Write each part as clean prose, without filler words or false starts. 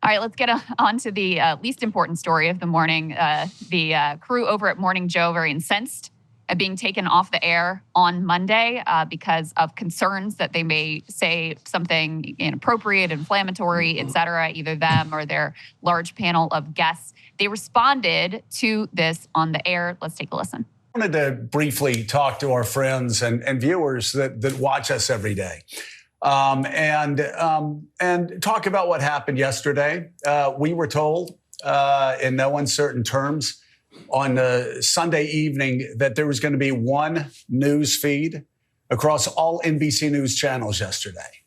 All right, let's get on to the least important story of the morning. The crew over at Morning Joe very incensed at being taken off the air on Monday because of concerns that they may say something inappropriate, inflammatory, et cetera, either them or their large panel of guests. They responded to this on the air. Let's take a listen. I wanted to briefly talk to our friends and viewers that watch us every day. And talk about what happened yesterday. We were told in no uncertain terms on Sunday evening that there was going to be one news feed across all NBC News channels yesterday.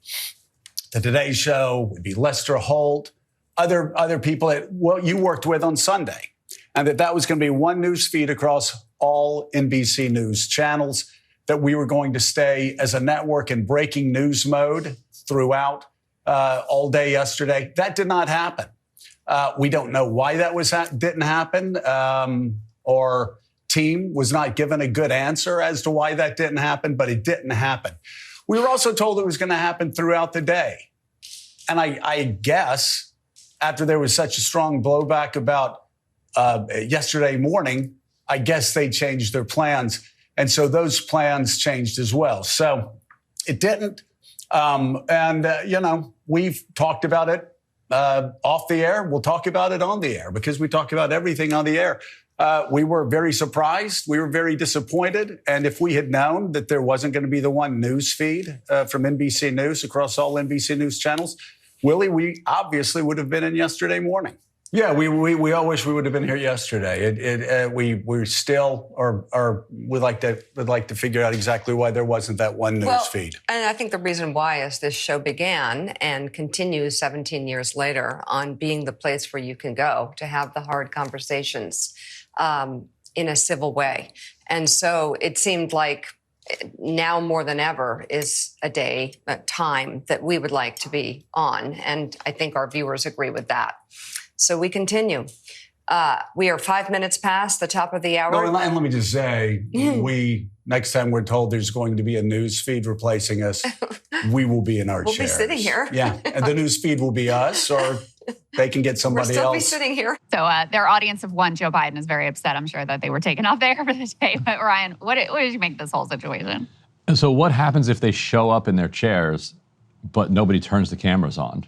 The Today Show would be Lester Holt, other people that you worked with on Sunday, and that was going to be one news feed across all NBC News channels, that we were going to stay as a network in breaking news mode throughout all day yesterday. That did not happen. We don't know why that didn't happen. Our team was not given a good answer as to why that didn't happen, but it didn't happen. We were also told it was going to happen throughout the day. And I guess after there was such a strong blowback about yesterday morning, I guess they changed their plans. And so those plans changed as well. So it didn't. We've talked about it off the air. We'll talk about it on the air because we talk about everything on the air. We were very surprised. We were very disappointed. And if we had known that there wasn't going to be the one news feed from NBC News across all NBC News channels, Willie, we obviously would have been in yesterday morning. Yeah, we all wish we would have been here yesterday. We still would like to figure out exactly why there wasn't that one news feed. And I think the reason why is this show began and continues 17 years later on being the place where you can go to have the hard conversations in a civil way. And so it seemed like now more than ever is a time that we would like to be on. And I think our viewers agree with that. So we continue. We are 5 minutes past the top of the hour. No, and let me just say, next time we're told there's going to be a news feed replacing us, we will be in our chairs. We'll be sitting here. Yeah, and the news feed will be us, or they can get somebody else. We'll still be sitting here. So their audience of one, Joe Biden, is very upset, I'm sure, that they were taken off the air for the day. But Ryan, what did you make of this whole situation? And so what happens if they show up in their chairs, but nobody turns the cameras on?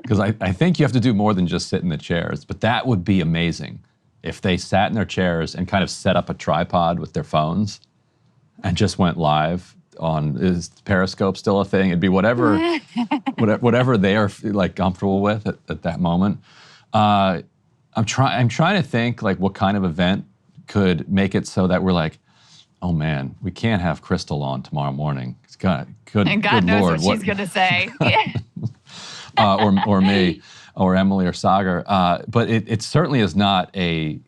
Because I think you have to do more than just sit in the chairs, but that would be amazing if they sat in their chairs and kind of set up a tripod with their phones and just went live on, is Periscope still a thing? It'd be whatever they are like comfortable with at that moment. I'm trying to think like what kind of event could make it so that we're like, oh man, we can't have Krystal on tomorrow morning. And God knows Lord, what she's going to say. or me, or Emily, or Saagar. But it certainly is not a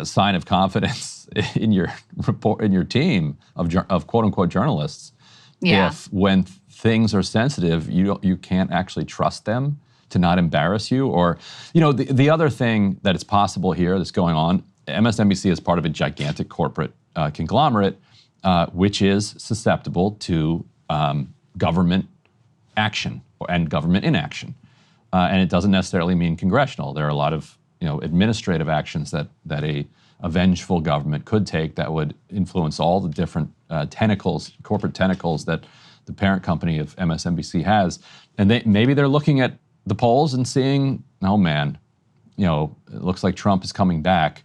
sign of confidence in your report, in your team of quote unquote journalists. Yeah. If when things are sensitive, you can't actually trust them to not embarrass you. Or, the other thing that is possible here that's going on, MSNBC is part of a gigantic corporate conglomerate, which is susceptible to government action and government inaction. And it doesn't necessarily mean congressional. There are a lot of administrative actions that a vengeful government could take that would influence all the different corporate tentacles that the parent company of MSNBC has. And maybe they're looking at the polls and seeing, oh man, it looks like Trump is coming back.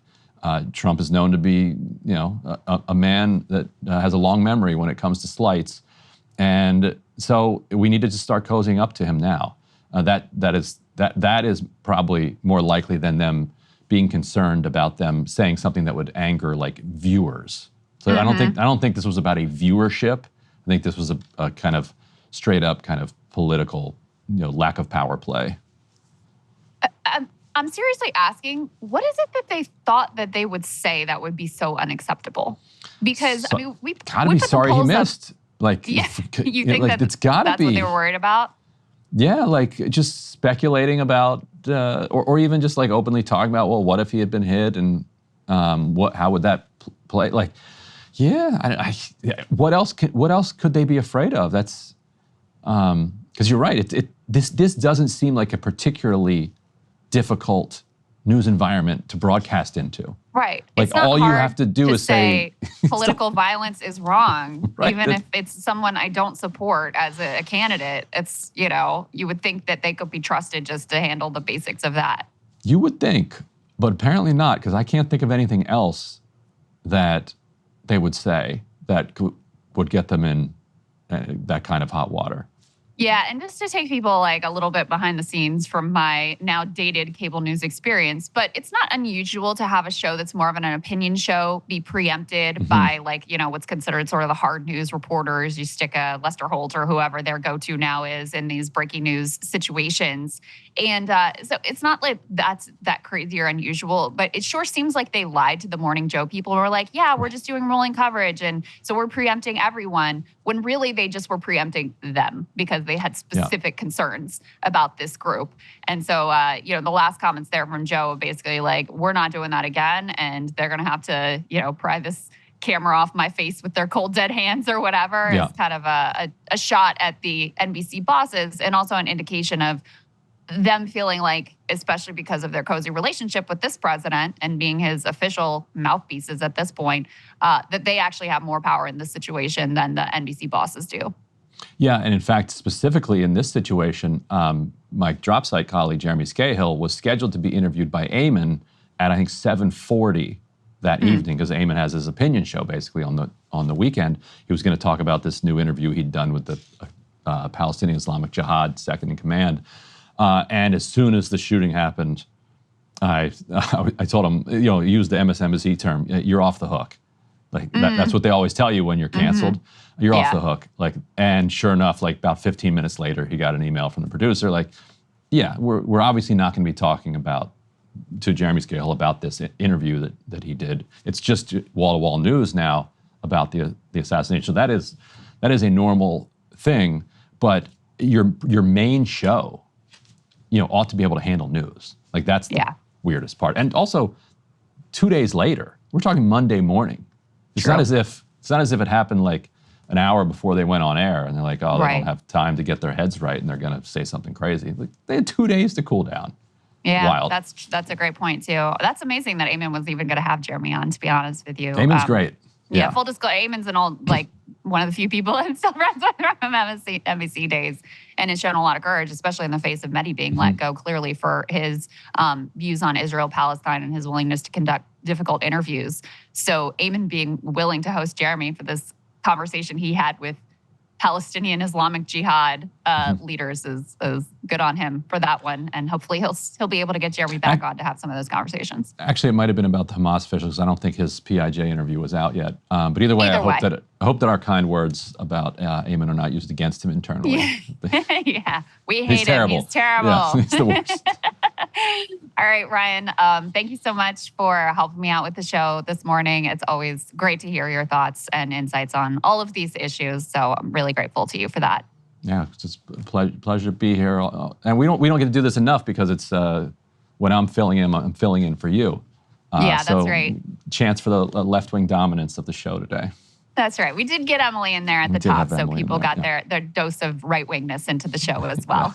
Trump is known to be, a man that has a long memory when it comes to slights. And so we need to just start cozying up to him now. That is probably more likely than them being concerned about them saying something that would anger like viewers. So I don't think this was about a viewership. I think this was a kind of straight up kind of political, lack of power play. I'm seriously asking, what is it that they thought that they would say that would be so unacceptable? Because we gotta be sorry he missed. Like, yeah, you think that it's gotta that's be what they were worried about? Yeah, like just speculating about, or even just like openly talking about, well, what if he had been hit, and how would that play? Like, yeah, what else could they be afraid of? That's, Because you're right, this doesn't seem like a particularly difficult news environment to broadcast into. Right. Like it's not all you hard have to do is say political violence is wrong, Right. even if it's someone I don't support as a candidate. It's, you would think that they could be trusted just to handle the basics of that. You would think, but apparently not, because I can't think of anything else that they would say that would get them in that kind of hot water. Yeah, and just to take people like a little bit behind the scenes from my now dated cable news experience, but it's not unusual to have a show that's more of an opinion show be preempted by what's considered sort of the hard news reporters. You stick a Lester Holt or whoever their go-to now is in these breaking news situations. And so it's not like that's that crazy or unusual, but it sure seems like they lied to the Morning Joe people who were like, yeah, we're just doing rolling coverage. And so we're preempting everyone, when really they just were preempting them because they had specific concerns about this group. And so, the last comments there from Joe, basically like, we're not doing that again. And they're going to have to, pry this camera off my face with their cold, dead hands or whatever. Yeah. It's kind of a shot at the NBC bosses and also an indication of them feeling like, especially because of their cozy relationship with this president and being his official mouthpieces at this point, that they actually have more power in this situation than the NBC bosses do. Yeah, and in fact, specifically in this situation, my drop site colleague, Jeremy Scahill, was scheduled to be interviewed by Eamon at, I think, 7:40 that evening, because Eamon has his opinion show basically on the weekend. He was going to talk about this new interview he'd done with the Palestinian Islamic Jihad second in command. And as soon as the shooting happened, I told him, use the MSNBC term, you're off the hook. Like that's what they always tell you when you're canceled. You're off the hook. And sure enough, about 15 minutes later, he got an email from the producer, we're obviously not going to be talking to Jeremy Scahill about this interview that he did. It's just wall-to-wall news now about the assassination. So that is a normal thing, but your main show, ought to be able to handle news. That's the weirdest part. And also, 2 days later, we're talking Monday morning. It's not as if it happened an hour before they went on air and they're like, oh, they don't have time to get their heads right and they're going to say something crazy. They had 2 days to cool down. Yeah, Wild. That's a great point too. That's amazing that Eamon was even going to have Jeremy on, to be honest with you. Eamon's great. Yeah, full disclosure, Eamon's an old, one of the few people I'm still friends with from MSNBC days, and has shown a lot of courage, especially in the face of Mehdi being let go, clearly for his views on Israel, Palestine, and his willingness to conduct difficult interviews. So Eamon being willing to host Jeremy for this conversation he had with Palestinian Islamic Jihad leaders is good on him for that one. And hopefully he'll be able to get Jeremy back on to have some of those conversations. Actually, it might have been about the Hamas officials. I don't think his PIJ interview was out yet. But either way, I hope that our kind world about Eamon are not used against him internally. Yeah, we hate him. He's terrible. Yeah, he's the worst. All right, Ryan, thank you so much for helping me out with the show this morning. It's always great to hear your thoughts and insights on all of these issues. So I'm really grateful to you for that. Yeah, it's just a pleasure to be here. And we don't get to do this enough because it's when I'm filling in for you. Yeah, that's right. Chance for the left-wing dominance of the show today. That's right. We did get Emily in there at the top, so people got their dose of right-wingness into the show as well.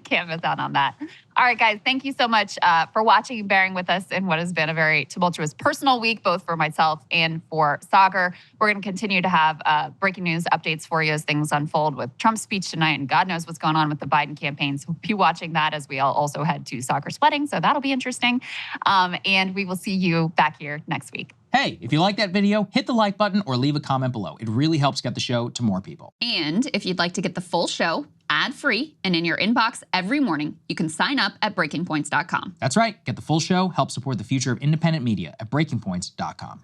Can't miss out on that. All right, guys, thank you so much for watching and bearing with us in what has been a very tumultuous personal week, both for myself and for Saagar. We're going to continue to have breaking news updates for you as things unfold with Trump's speech tonight, and God knows what's going on with the Biden campaign. So be watching that as we all also head to Saagar's wedding, so that'll be interesting. And we will see you back here next week. Hey, if you like that video, hit the like button or leave a comment below. It really helps get the show to more people. And if you'd like to get the full show ad-free and in your inbox every morning, you can sign up at breakingpoints.com. That's right. Get the full show, help support the future of independent media at breakingpoints.com.